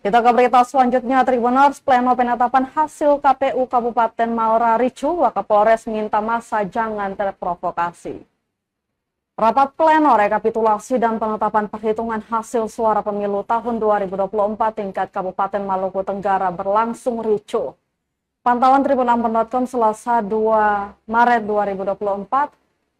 Kita ke berita selanjutnya, Tribuners, pleno penetapan hasil KPU Kabupaten Maura ricu, Wakapolres minta massa jangan terprovokasi. Rapat pleno rekapitulasi dan penetapan perhitungan hasil suara pemilu tahun 2024 tingkat Kabupaten Maluku Tenggara berlangsung ricuh. Pantauan Tribun6.com Selasa 2 Maret 2024,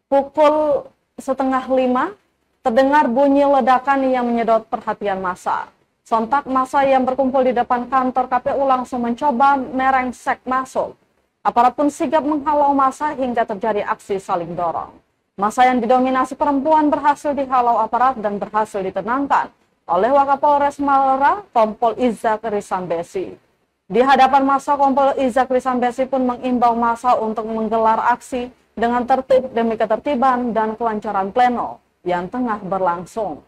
pukul 4:30 terdengar bunyi ledakan yang menyedot perhatian massa. Sontak massa yang berkumpul di depan kantor KPU langsung mencoba merengsek masuk. Aparat pun sigap menghalau massa hingga terjadi aksi saling dorong. Massa yang didominasi perempuan berhasil dihalau aparat dan berhasil ditenangkan oleh Wakapolres Maura, Kompol Izak Risambesi. Di hadapan massa, Kompol Izak Risambesi pun mengimbau massa untuk menggelar aksi dengan tertib demi ketertiban dan kelancaran pleno yang tengah berlangsung.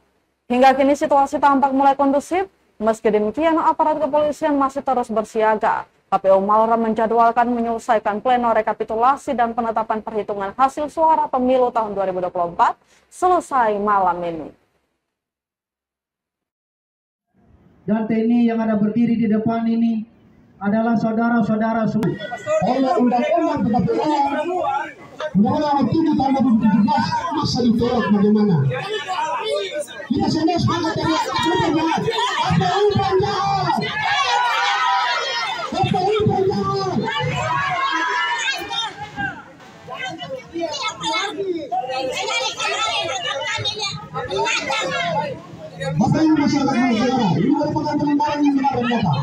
Hingga kini situasi tampak mulai kondusif, meski demikian aparat kepolisian masih terus bersiaga. KPU Maura menjadwalkan menyelesaikan pleno rekapitulasi dan penetapan perhitungan hasil suara pemilu tahun 2024 selesai malam ini. Dan TNI yang ada berdiri di depan ini adalah saudara-saudara semua. Oleh undang-undang undang-undang 7 tahun 2017 masa ditolak bagaimana? Kita semua sepakat dari KPU Banjar. KPU Banjar. Bapak Ibu masyarakat negara, ini merupakan kelembaran yang benar dan nyata.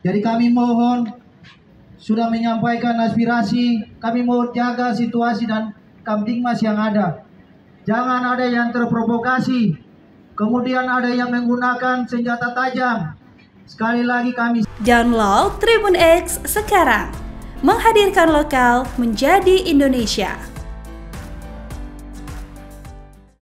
Jadi kami mohon, sudah menyampaikan aspirasi, kami mohon jaga situasi dan kamtipmas yang ada. Jangan ada yang terprovokasi, kemudian ada yang menggunakan senjata tajam. Sekali lagi kami download Tribun X sekarang, menghadirkan lokal menjadi Indonesia.